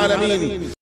العالمين.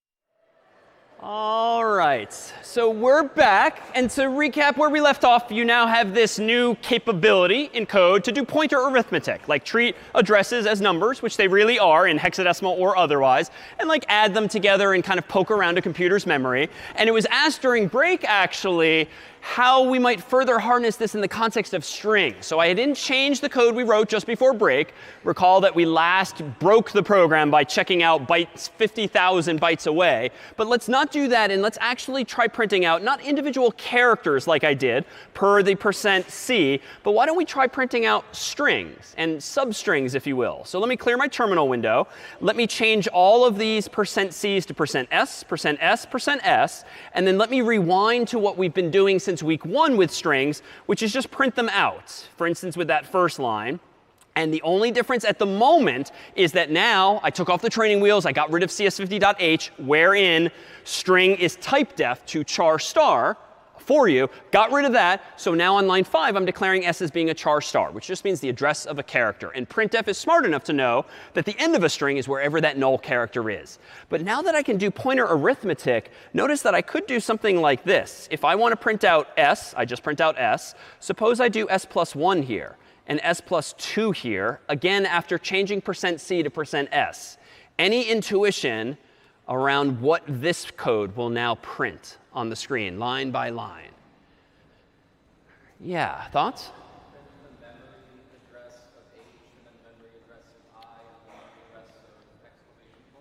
All right, so we're back. And to recap where we left off, you now have this new capability in code to do pointer arithmetic, like treat addresses as numbers, which they really are in hexadecimal or otherwise, and like add them together and kind of poke around a computer's memory. And it was asked during break, actually, how we might further harness this in the context of strings. So I didn't change the code we wrote just before break. Recall that we last broke the program by checking out bytes 50,000 bytes away. But let's not do that, and let's actually try printing out not individual characters like I did per the %C, but why don't we try printing out strings and substrings, if you will. So let me clear my terminal window. Let me change all of these %Cs to %S, %S, %S, and then let me rewind to what we've been doing since week 1 with strings, which is just print them out. For instance, with that first line. And the only difference at the moment is that now I took off the training wheels. I got rid of CS50.h, wherein string is typedef to char star for you. Got rid of that. So now on line 5, I'm declaring s as being a char star, which just means the address of a character. And printf is smart enough to know that the end of a string is wherever that null character is. But now that I can do pointer arithmetic, notice that I could do something like this. If I want to print out s, I just print out s. Suppose I do s plus 1 here and s plus 2 here, again after changing %C to %S. Any intuition around what this code will now print on the screen, line by line? Yeah, thoughts?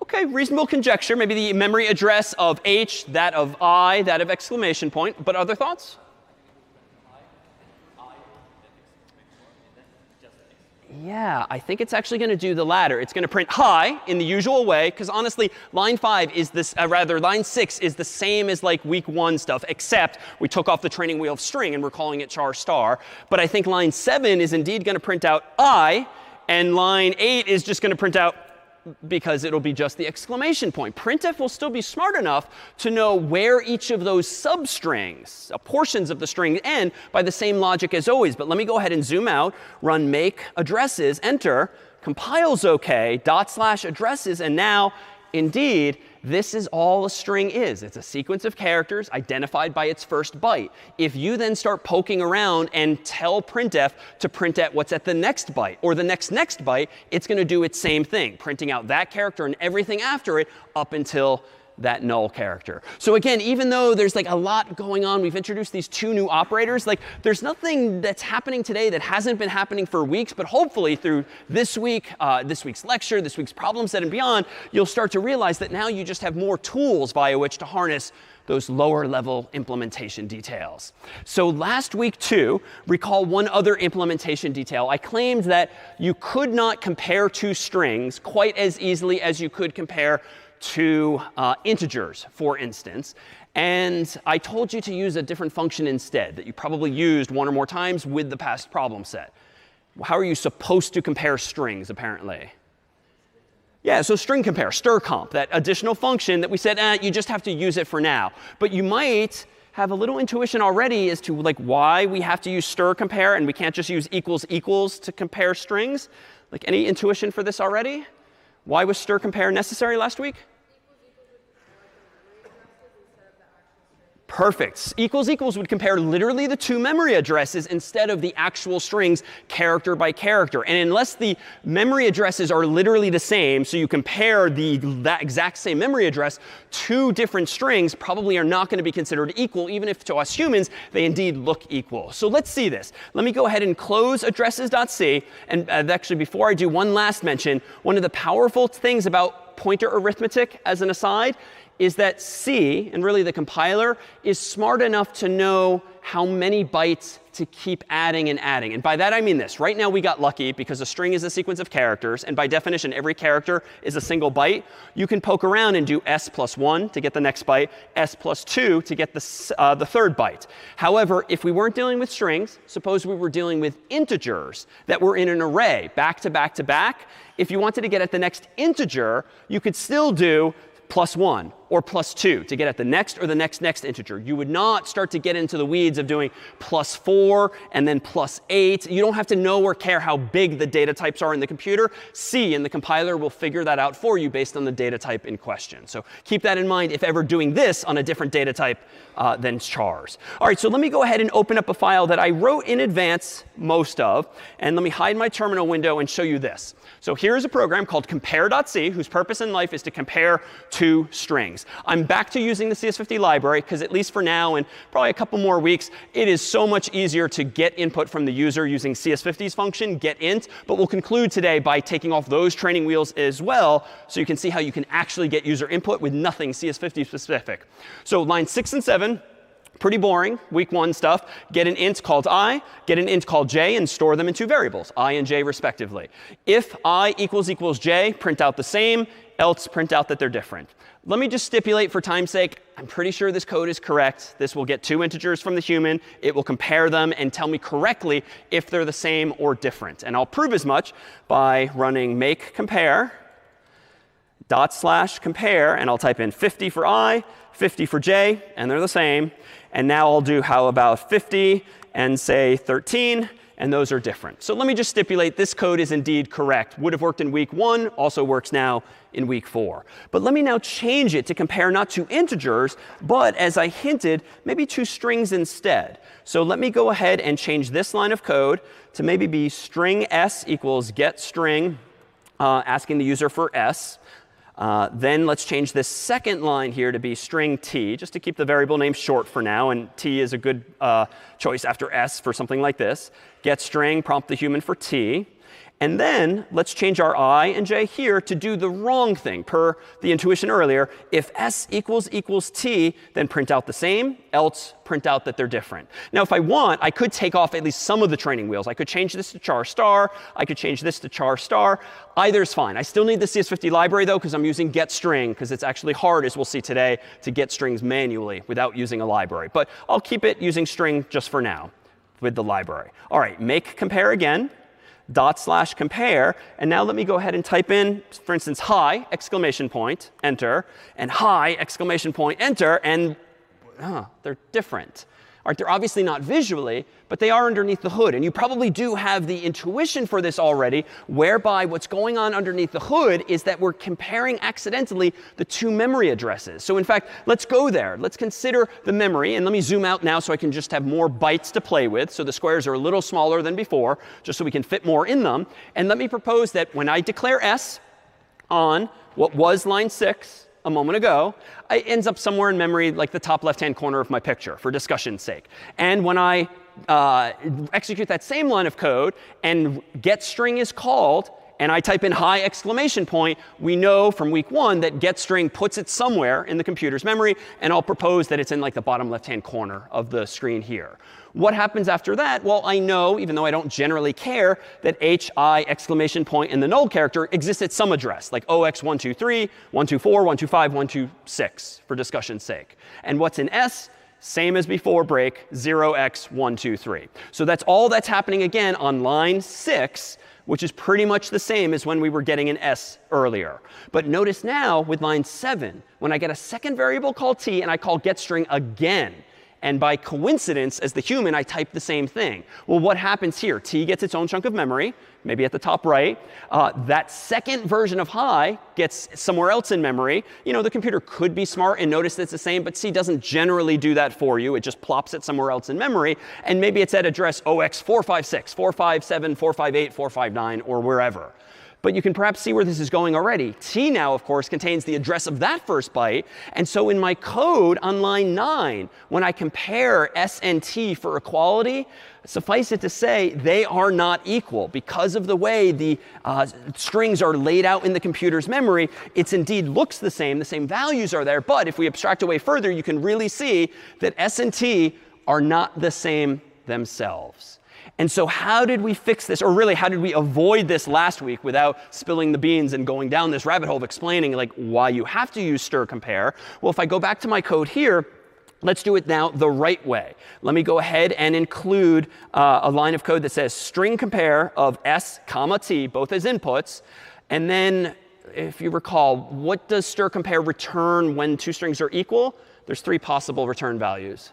OK, reasonable conjecture. Maybe the memory address of h, that of I, that of exclamation point. But other thoughts? Yeah, I think it's actually going to do the latter. It's going to print hi in the usual way, because honestly, line 5 is this, line 6 is the same as like week 1 stuff, except we took off the training wheel of string and we're calling it char star. But I think line 7 is indeed going to print out I, and line 8 is just going to print out because it'll be just the exclamation point. Printf will still be smart enough to know where each of those substrings, portions of the string, end by the same logic as always. But let me go ahead and zoom out, run make addresses, enter, compiles OK, /addresses, and now, indeed, this is all a string is. It's a sequence of characters identified by its first byte. If you then start poking around and tell printf to print at what's at the next byte or the next byte, it's going to do its same thing, printing out that character and everything after it up until that null character. So again, even though there's like a lot going on, we've introduced these 2 new operators, like there's nothing that's happening today that hasn't been happening for weeks, but hopefully through this week, this week's lecture, this week's problem set and beyond, you'll start to realize that now you just have more tools via which to harness those lower level implementation details. So last week too, recall one other implementation detail. I claimed that you could not compare 2 strings quite as easily as you could compare to integers, for instance. And I told you to use a different function instead that you probably used 1 or more times with the past problem set. How are you supposed to compare strings, apparently? Yeah, so string compare, strcomp, that additional function that we said, you just have to use it for now. But you might have a little intuition already as to like why we have to use strcompare and we can't just use equals to compare strings. Like any intuition for this already? Why was strcompare necessary last week? Perfect. Equals would compare literally the 2 memory addresses instead of the actual strings character by character. And unless the memory addresses are literally the same, so you compare that exact same memory address, 2 different strings probably are not going to be considered equal, even if to us humans they indeed look equal. So let's see this. Let me go ahead and close addresses.c. And actually, before I do, one last mention. One of the powerful things about pointer arithmetic, as an aside, is that C, and really the compiler, is smart enough to know how many bytes to keep adding and adding. And by that I mean this. Right now we got lucky because a string is a sequence of characters. And by definition, every character is a single byte. You can poke around and do s plus 1 to get the next byte, s plus 2 to get the 3rd byte. However, if we weren't dealing with strings, suppose we were dealing with integers that were in an array back to back to back. If you wanted to get at the next integer, you could still do +1 or +2 to get at the next or the next integer. You would not start to get into the weeds of doing +4 and then +8. You don't have to know or care how big the data types are in the computer. C in the compiler will figure that out for you based on the data type in question. So keep that in mind if ever doing this on a different data type than chars. All right, so let me go ahead and open up a file that I wrote in advance most of. And let me hide my terminal window and show you this. So here's a program called compare.c, whose purpose in life is to compare two strings. I'm back to using the CS50 library because at least for now and probably a couple more weeks, it is so much easier to get input from the user using CS50's function, getInt. But we'll conclude today by taking off those training wheels as well so you can see how you can actually get user input with nothing CS50 specific. So lines 6 and 7. Pretty boring, week 1 stuff. Get an int called I, get an int called j, and store them in two variables, I and j respectively. If I equals j, print out the same, else print out that they're different. Let me just stipulate for time's sake, I'm pretty sure this code is correct. This will get two integers from the human. It will compare them and tell me correctly if they're the same or different. And I'll prove as much by running make compare /compare, and I'll type in 50 for I, 50 for j, and they're the same. And now I'll do how about 50 and say 13, and those are different. So let me just stipulate this code is indeed correct. Would have worked in week 1, also works now in week 4. But let me now change it to compare not to integers, but as I hinted, maybe to strings instead. So let me go ahead and change this line of code to maybe be string s equals get string, asking the user for s. Then let's change this second line here to be string t, just to keep the variable name short for now. And t is a good choice after s for something like this. Get string, prompt the human for t. And then let's change our I and j here to do the wrong thing. Per the intuition earlier, if s equals t, then print out the same, else print out that they're different. Now, if I want, I could take off at least some of the training wheels. I could change this to char star. I could change this to char star. Either's fine. I still need the CS50 library, though, because I'm using get string, because it's actually hard, as we'll see today, to get strings manually without using a library. But I'll keep it using string just for now with the library. All right, make compare again. /compare, and now let me go ahead and type in, for instance, hi, exclamation point, enter, and hi, exclamation point, enter, and they're different. All right, they're obviously not visually, but they are underneath the hood. And you probably do have the intuition for this already, whereby what's going on underneath the hood is that we're comparing accidentally the two memory addresses. So in fact, let's go there. Let's consider the memory. And let me zoom out now so I can just have more bytes to play with. So the squares are a little smaller than before, just so we can fit more in them. And let me propose that when I declare s on what was line 6, a moment ago, it ends up somewhere in memory, like the top left-hand corner of my picture, for discussion's sake. And when I execute that same line of code and get string is called, and I type in hi exclamation point, we know from week 1 that get string puts it somewhere in the computer's memory. And I'll propose that it's in like the bottom left-hand corner of the screen here. What happens after that? Well, I know, even though I don't generally care, that hi exclamation point in the null character exists at some address, like 0x123, 124, 125, 126, for discussion's sake. And what's in s? Same as before break, 0x123. So that's all that's happening again on line 6, which is pretty much the same as when we were getting an s earlier. But notice now with line 7, when I get a second variable called t and I call getString again, and by coincidence, as the human, I type the same thing. Well, what happens here? T gets its own chunk of memory, maybe at the top right. That second version of hi gets somewhere else in memory. You know, the computer could be smart and notice that it's the same, but C doesn't generally do that for you. It just plops it somewhere else in memory. And maybe it's at address 0x456, 457, 458, 459, or wherever. But you can perhaps see where this is going already. T now, of course, contains the address of that first byte. And so in my code on line 9, when I compare S and T for equality, suffice it to say, they are not equal. Because of the way the strings are laid out in the computer's memory, it indeed looks the same values are there. But if we abstract away further, you can really see that S and T are not the same themselves. And so how did we fix this? Or really, how did we avoid this last week without spilling the beans and going down this rabbit hole of explaining like why you have to use stir compare? Well, if I go back to my code here, let's do it now the right way. Let me go ahead and include a line of code that says string compare of s, comma t, both as inputs, and then if you recall, what does stir compare return when two strings are equal? There's 3 possible return values.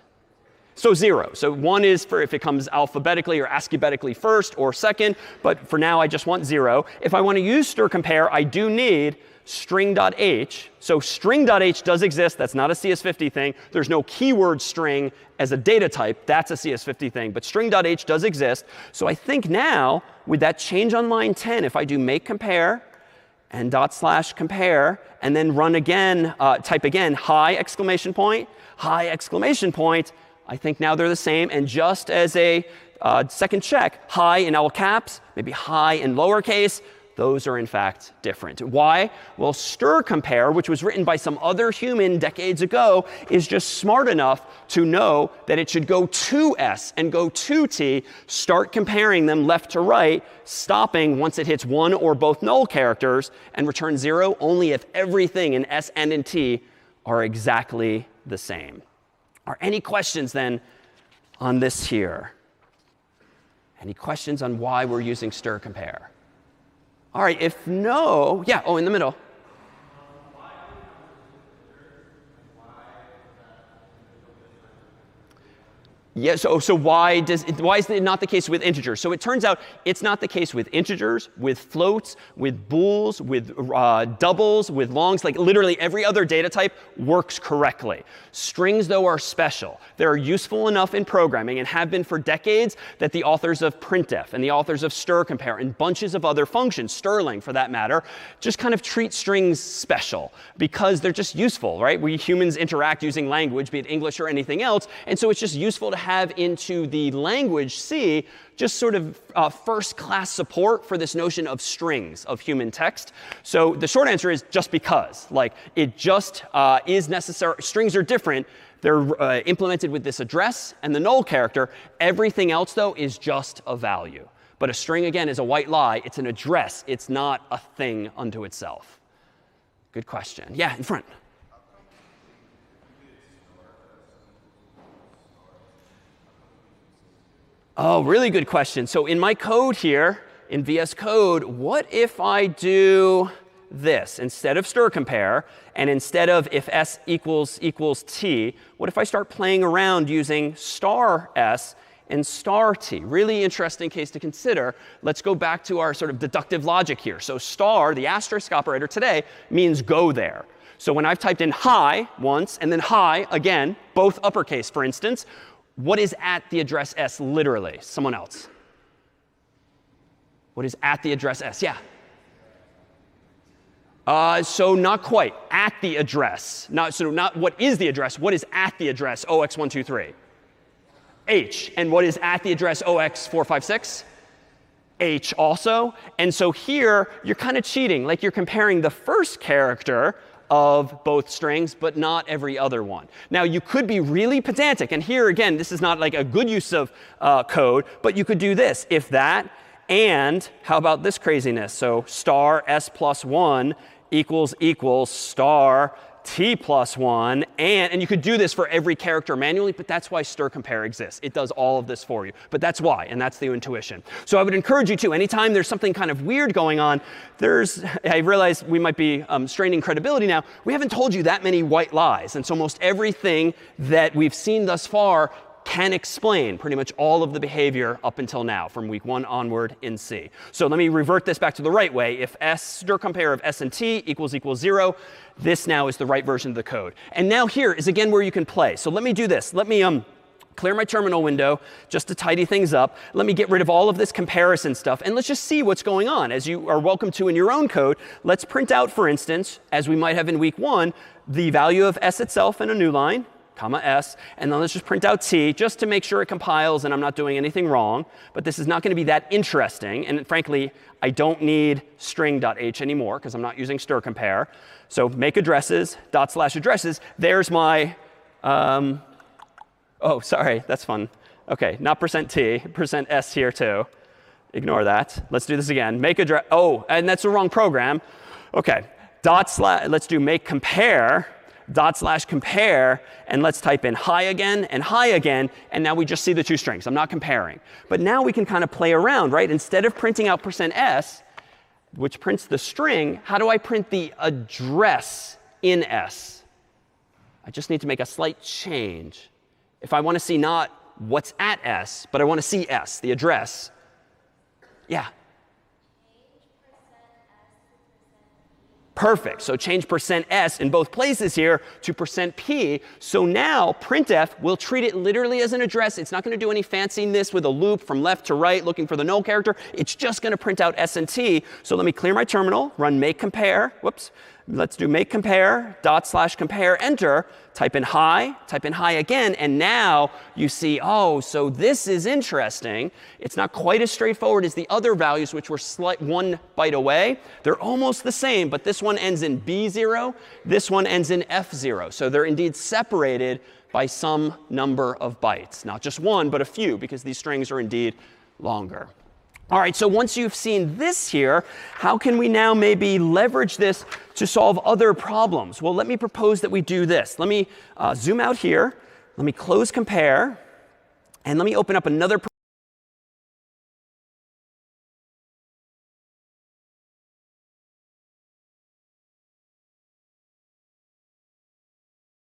So 0. So 1 is for if it comes alphabetically or ASCII-betically first or second. But for now, I just want 0. If I want to use stir compare, I do need string.h. So string.h does exist. That's not a CS50 thing. There's no keyword string as a data type. That's a CS50 thing. But string.h does exist. So I think now, with that change on line 10, if I do make compare and /compare, and then run again, type again, hi, exclamation point, hi, exclamation point, I think now they're the same. And just as a second check, hi in all caps, maybe hi in lowercase, those are in fact different. Why? Well, stir compare, which was written by some other human decades ago, is just smart enough to know that it should go to S and go to T, start comparing them left to right, stopping once it hits one or both null characters, and return 0 only if everything in S and in T are exactly the same. Are any questions then on this here? Any questions on why we're using stir compare? All right, if no, yeah, oh, in the middle. Yeah, so why is it not the case with integers? So it turns out it's not the case with integers, with floats, with bools, with doubles, with longs. Like literally every other data type works correctly. Strings, though, are special. They're useful enough in programming and have been for decades that the authors of printf and the authors of stir compare and bunches of other functions, Sterling for that matter, just kind of treat strings special because they're just useful, right? We humans interact using language, be it English or anything else. And so it's just useful to have into the language C just sort of first-class support for this notion of strings of human text. So the short answer is just because. Like it just is necessary. Strings are different. They're implemented with this address and the null character. Everything else, though, is just a value. But a string, again, is a white lie. It's an address. It's not a thing unto itself. Good question. Yeah, in front. Oh, really good question. So in my code here, in VS Code, what if I do this? Instead of stir compare, and instead of if s equals t, what if I start playing around using star s and star t? Really interesting case to consider. Let's go back to our sort of deductive logic here. So star, the asterisk operator today, means go there. So when I've typed in hi once and then hi again, both uppercase, for instance, what is at the address S literally? Someone else. What is at the address S? Yeah. So not quite. At the address. Not what is the address. What is at the address 0x123? H. And what is at the address 0x456? H also. And so here, you're kind of cheating. Like you're comparing the first character of both strings, but not every other one. Now, you could be really pedantic. And here, again, this is not like a good use of code. But you could do this. If that, and how about this craziness? So star s plus 1 equals star t plus 1. And you could do this for every character manually. But that's why stir compare exists. It does all of this for you. But that's why. And that's the intuition. So I would encourage you to, anytime there's something kind of weird going on, I realize we might be straining credibility now. We haven't told you that many white lies. And so most everything that we've seen thus far can explain pretty much all of the behavior up until now, from week 1 onward in C. So let me revert this back to the right way. If stir compare of s and t equals 0, this now is the right version of the code. And now here is again where you can play. So let me do this. Let me clear my terminal window just to tidy things up. Let me get rid of all of this comparison stuff. And let's just see what's going on. As you are welcome to in your own code, let's print out, for instance, as we might have in week 1, the value of s itself in a new line, comma s, and then let's just print out t just to make sure it compiles and I'm not doing anything wrong. But this is not going to be that interesting. And frankly, I don't need string.h anymore because I'm not using stir compare. So make addresses, /addresses. There's my, oh, sorry, that's fun. OK, not %t, %s here too. Ignore that. Let's do this again. Make address, oh, and that's the wrong program. OK, let's do make compare. /compare, and let's type in hi again, and now we just see the two strings. I'm not comparing. But now we can kind of play around, right? Instead of printing out %s, which prints the string, how do I print the address in S? I just need to make a slight change. If I want to see not what's at S, but I want to see S, the address. Yeah. Perfect. So change %s in both places here to %p. So now printf will treat it literally as an address. It's not going to do any fanciness with a loop from left to right looking for the null character. It's just going to print out s and t. So let me clear my terminal, run make compare. Whoops. Let's do make compare, /compare, enter. Type in hi again. And now you see, oh, so this is interesting. It's not quite as straightforward as the other values, which were one byte away. They're almost the same, but this one ends in B0. This one ends in F0. So they're indeed separated by some number of bytes. Not just one, but a few, because these strings are indeed longer. All right, so once you've seen this here, how can we now maybe leverage this to solve other problems? Well, let me propose that we do this. Let me zoom out here. Let me close compare. And let me open up another